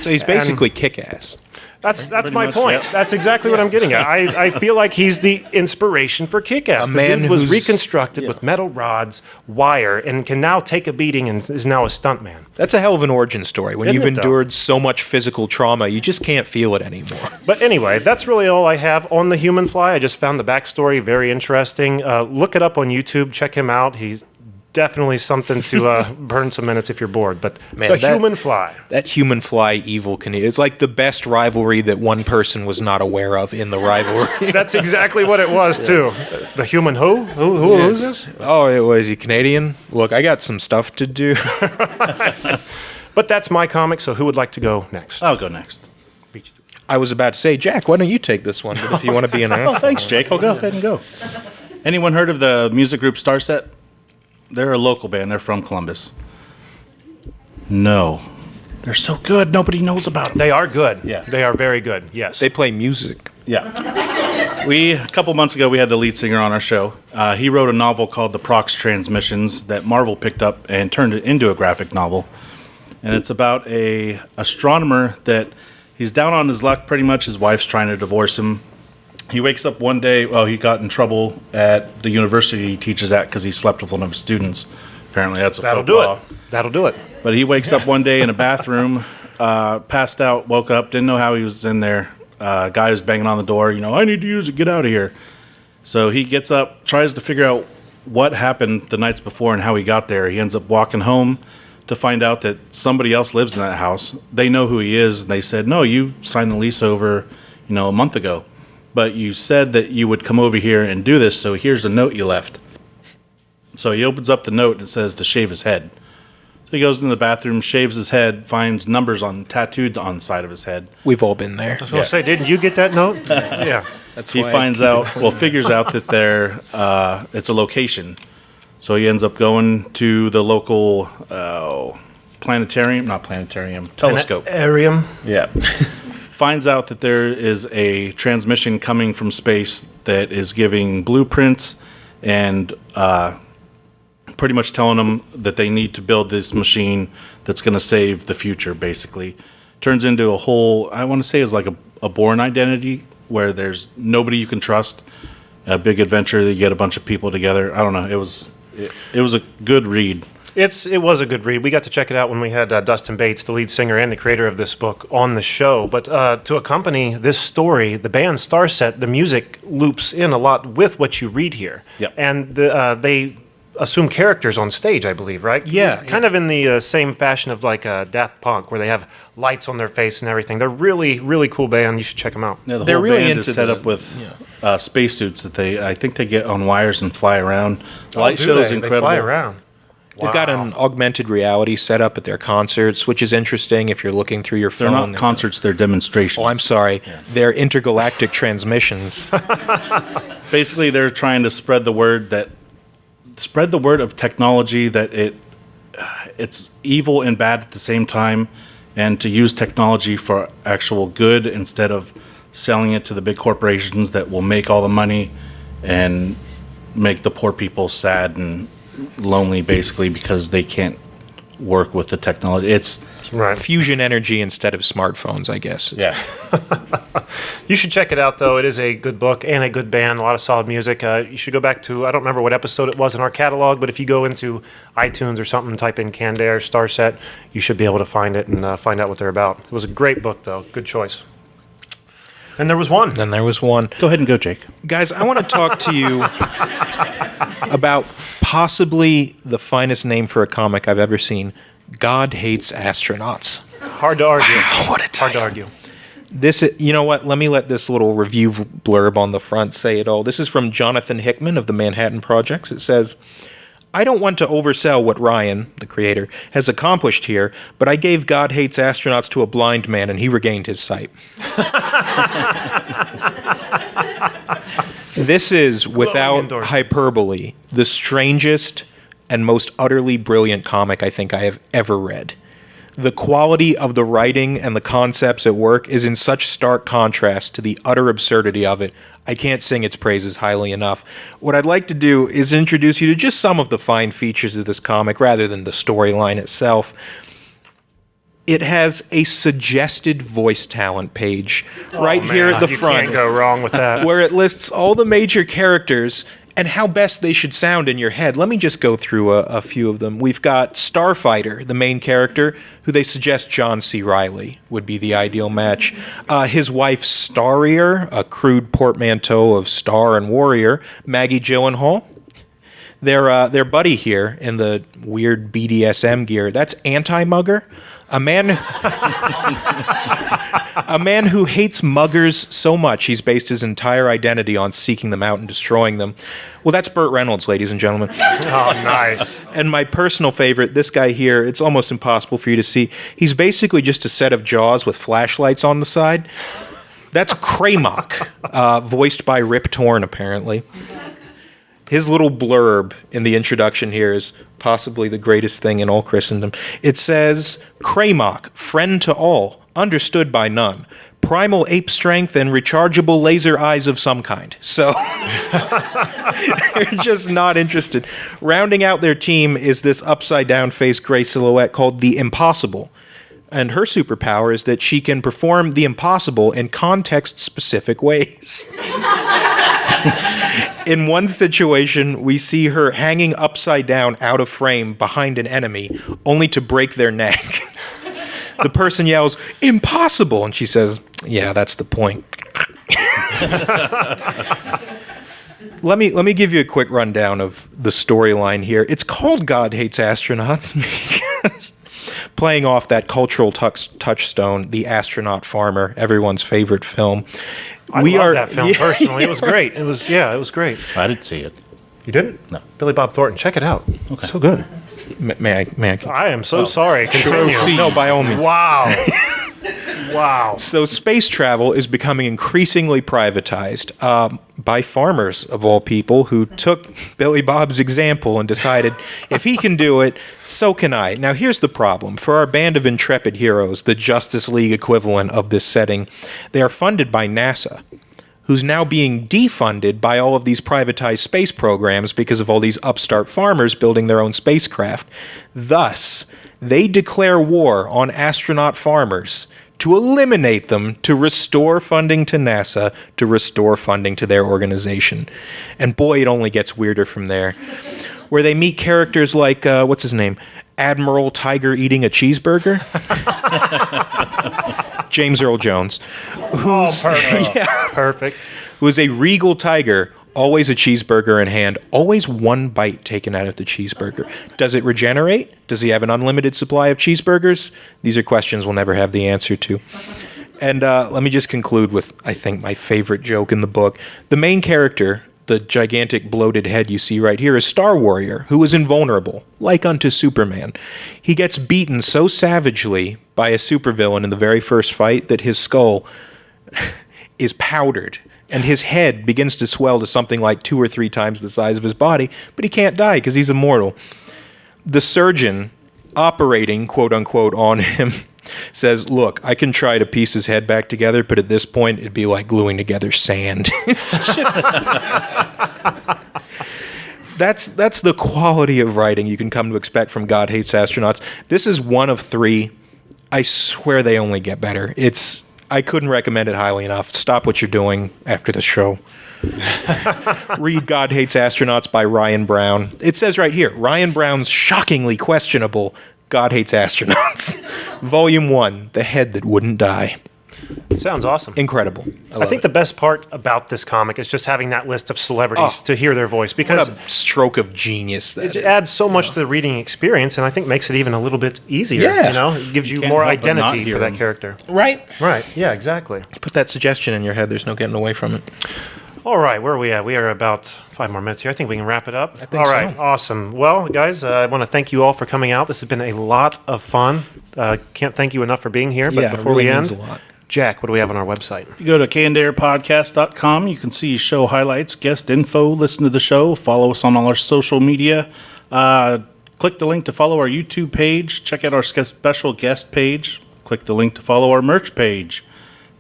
So he's basically kick-ass. That's my point. Yeah. That's exactly what I'm getting at. I feel like he's the inspiration for Kick-Ass. The dude was reconstructed with metal rods, wire, and can now take a beating and is now a stuntman. That's a hell of an origin story. When you've endured so much physical trauma, you just can't feel it anymore. But anyway, that's really all I have on the Human Fly. I just found the backstory very interesting. Look it up on YouTube. Check him out. He's definitely something to burn some minutes if you're bored. But Human Fly. That Human Fly Evel Knievel. It's like the best rivalry that one person was not aware of in the rivalry. That's exactly what it was, too. The Human who? Who's this? Oh, is he Canadian? Look, I got some stuff to do. But that's my comic, so who would like to go next? I'll go next. I was about to say, Jack, why don't you take this one? But if you want to be an Oh, thanks, Jake. I'll go ahead and go. Anyone heard of the music group Starset? They're a local band. They're from Columbus. No. They're so good, nobody knows about them. They are good. Yeah. They are very good, yes. They play music. Yeah. A couple months ago, we had the lead singer on our show. He wrote a novel called The Prox Transmissions that Marvel picked up and turned it into a graphic novel. And it's about a astronomer that he's down on his luck pretty much. His wife's trying to divorce him. He wakes up one day. Well, he got in trouble at the university he teaches at because he slept with one of his students. Apparently, that's a That'll faux do pas. it. That'll do it. But he wakes up one day in a bathroom, passed out, woke up, didn't know how he was in there. Guy was banging on the door, I need to use it, get out of here. So he gets up, tries to figure out what happened the nights before and how he got there. He ends up walking home to find out that somebody else lives in that house. They know who he is, and they said, no, you signed the lease over, a month ago. But you said that you would come over here and do this, so here's the note you left. So he opens up the note and it says to shave his head. So he goes into the bathroom, shaves his head, finds numbers tattooed on the side of his head. We've all been there. I was going to say, didn't you get that note? Yeah. That's He why I finds keep it. out, figures out that it's a location. So he ends up going to the local telescope. Arium. Yeah. Finds out that there is a transmission coming from space that is giving blueprints and pretty much telling them that they need to build this machine that's going to save the future, basically. Turns into a whole, I want to say it's like a Bourne identity where there's nobody you can trust. A big adventure, you get a bunch of people together. I don't know. It was a good read. It was a good read. We got to check it out when we had Dustin Bates, the lead singer and the creator of this book, on the show. But to accompany this story, the band Starset, the music loops in a lot with what you read here. Yep. And they assume characters on stage, I believe, right? Yeah. Kind of in the same fashion of like Daft Punk, where they have lights on their face and everything. They're really, really cool band. You should check them out. Yeah, the They're whole really band is into set the- up with spacesuits that I think they get on wires and fly around. The light show is incredible. They fly around. They've got an augmented reality set up at their concerts, which is interesting if you're looking through your They're phone. not concerts; they're demonstrations. Oh, I'm sorry. They're intergalactic transmissions. Basically, they're trying to spread the word of technology that it's evil and bad at the same time, and to use technology for actual good instead of selling it to the big corporations that will make all the money and make the poor people sad and lonely, basically, because they can't work with the technology. It's Right. Fusion energy instead of smartphones, I guess. yeah. You should check it out, though. It is a good book and a good band, a lot of solid music. You should go back to, I don't remember what episode it was in our catalog, but if you go into iTunes or something, type in Candair, Starset, you should be able to find it and find out what they're about. It was a great book, though. Good choice. And there was one. Then there was one. Go ahead and go, Jake. Guys, I want to talk to you about possibly the finest name for a comic I've ever seen. God Hates Astronauts. Hard to argue. What a Hard title. to argue. This, you know what? Let me let this little review blurb on the front say it all. This is from Jonathan Hickman of the Manhattan Projects. It says, I don't want to oversell what Ryan, the creator, has accomplished here, but I gave God Hates Astronauts to a blind man and he regained his sight. This is, without endorsement. hyperbole, the strangest and most utterly brilliant comic I think I have ever read. The quality of the writing and the concepts at work is in such stark contrast to the utter absurdity of it. I can't sing its praises highly enough. What I'd like to do is introduce you to just some of the fine features of this comic rather than the storyline itself. It has a suggested voice talent page right here at the you front can't go wrong with that. where it lists all the major characters and how best they should sound in your head. Let me just go through a few of them. We've got Starfighter, the main character, who they suggest John C. Reilly would be the ideal match. His wife, Starrier, a crude portmanteau of star and warrior, Maggie Gyllenhaal. Their buddy here in the weird BDSM gear, that's Anti-Mugger, a man who hates muggers so much he's based his entire identity on seeking them out and destroying them. Well, that's Burt Reynolds, ladies and gentlemen. Oh, nice. And my personal favorite, this guy here, it's almost impossible for you to see. He's basically just a set of jaws with flashlights on the side. That's Kramak, voiced by Rip Torn, apparently. His little blurb in the introduction here is possibly the greatest thing in all Christendom. It says, Kramak, friend to all, understood by none. Primal ape strength and rechargeable laser eyes of some kind. So they're just not interested. Rounding out their team is this upside-down face gray silhouette called the Impossible. And her superpower is that she can perform the impossible in context-specific ways. In one situation, we see her hanging upside down out of frame behind an enemy, only to break their neck. The person yells, "Impossible!" And she says, "Yeah, that's the point." Let me give you a quick rundown of the storyline here. It's called God Hates Astronauts because playing off that cultural touchstone, The Astronaut Farmer, everyone's favorite film. I love that film personally. It was great. It was great. I didn't see it. You didn't? No. Billy Bob Thornton. Check it out. Okay. So good. May I? I am so sorry. Continue. No, by all means. Wow. Wow. So space travel is becoming increasingly privatized by farmers, of all people, who took Billy Bob's example and decided, if he can do it, so can I. Now, here's the problem. For our band of intrepid heroes, the Justice League equivalent of this setting, they are funded by NASA, who's now being defunded by all of these privatized space programs because of all these upstart farmers building their own spacecraft. Thus, they declare war on astronaut farmers to eliminate them, to restore funding to NASA, to restore funding to their organization. And boy, it only gets weirder from there. Where they meet characters like, what's his name? Admiral Tiger eating a cheeseburger? James Earl Jones. Who's, perfect. Yeah, Perfect. who is a regal tiger, always a cheeseburger in hand, always one bite taken out of the cheeseburger. Does it regenerate? Does he have an unlimited supply of cheeseburgers? These are questions we'll never have the answer to. And let me just conclude with, I think, my favorite joke in the book. The main character, the gigantic bloated head you see right here, is Star Warrior, who is invulnerable, like unto Superman. He gets beaten so savagely by a supervillain in the very first fight that his skull is powdered, and his head begins to swell to something like 2 or 3 times the size of his body, but he can't die because he's immortal. The surgeon operating, quote unquote, on him says, "Look, I can try to piece his head back together, but at this point it'd be like gluing together sand." That's the quality of writing you can come to expect from God Hates Astronauts. This is one of 3. I swear they only get better. I couldn't recommend it highly enough. Stop what you're doing after the show. Read God Hates Astronauts by Ryan Brown. It says right here, Ryan Brown's shockingly questionable God Hates Astronauts. Volume 1, The Head That Wouldn't Die. Sounds awesome. Incredible. I think the best part about this comic is just having that list of celebrities to hear their voice, because What a stroke of genius that it is. adds so much to the reading experience, and I think makes it even a little bit easier. Yeah. You know, it gives you can't more help but not identity hear for that them. character. Right? Right. Yeah. Exactly. Put that suggestion in your head. There's no getting away from it. All right, where are we at? We are about 5 more minutes here. I think we can wrap it up. I think all right, so. awesome. Well, guys, I want to thank you all for coming out. This has been a lot of fun. Can't thank you enough for being here. But Yeah, it before really we means end, a lot. Jack, what do we have on our website? You go to cannedairpodcast.com. You can see show highlights, guest info, listen to the show, follow us on all our social media. Click the link to follow our YouTube page. Check out our special guest page. Click the link to follow our merch page.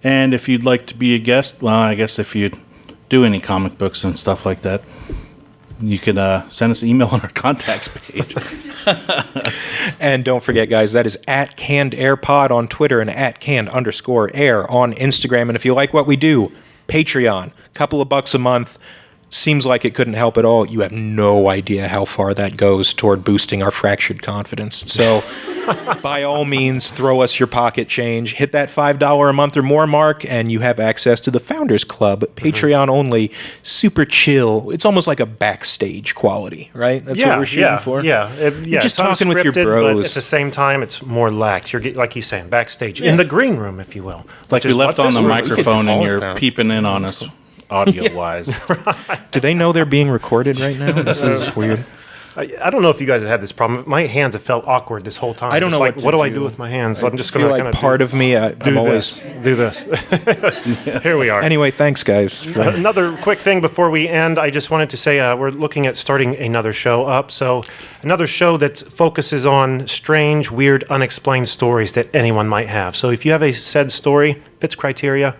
And if you'd like to be a guest, well, I guess if you do any comic books and stuff like that, you can send us an email on our contacts page. And don't forget, guys, that is at CannedAirPod on Twitter and at @canned_air on Instagram. And if you like what we do, Patreon, couple of bucks a month. Seems like it couldn't help at all. You have no idea how far that goes toward boosting our fractured confidence. So by all means, throw us your pocket change. Hit that $5 a month or more mark, and you have access to the Founders Club, Patreon only, super chill. It's almost like a backstage quality, right? That's what we're shooting for. Yeah, You're just it's talking with your unscripted, bros. But at the same time, it's more lax. You're like he's saying, backstage in the green room, if you will. Like which you is left what on this the room- microphone and call it you're that. peeping in on us audio-wise. Do they know they're being recorded right now? This is weird. I don't know if you guys have had this problem. My hands have felt awkward this whole time. I don't It's know like, what to do I do. do with my hands? So I'm just I going feel to like kind of part of me, do I'm always... this. Here we are. Anyway, thanks, guys. for- Another quick thing before we end, I just wanted to say we're looking at starting another show up. So, another show that focuses on strange, weird, unexplained stories that anyone might have. So, if you have a said story, fits criteria,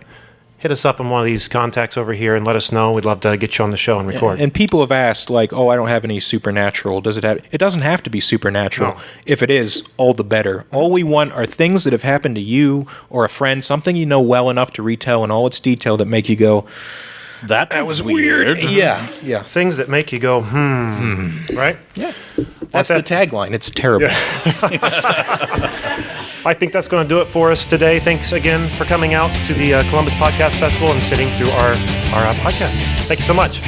hit us up on one of these contacts over here and let us know. We'd love to get you on the show and record. And people have asked, like, oh, I don't have any supernatural. Does it have... It doesn't have to be supernatural. No. If it is, all the better. All we want are things that have happened to you or a friend, something you know well enough to retell in all its detail that make you go, That was weird. Yeah. Things that make you go, right? Yeah. That's the tagline. It's terrible. I think that's going to do it for us today. Thanks again for coming out to the Columbus Podcast Festival and sitting through our podcast. Thank you so much.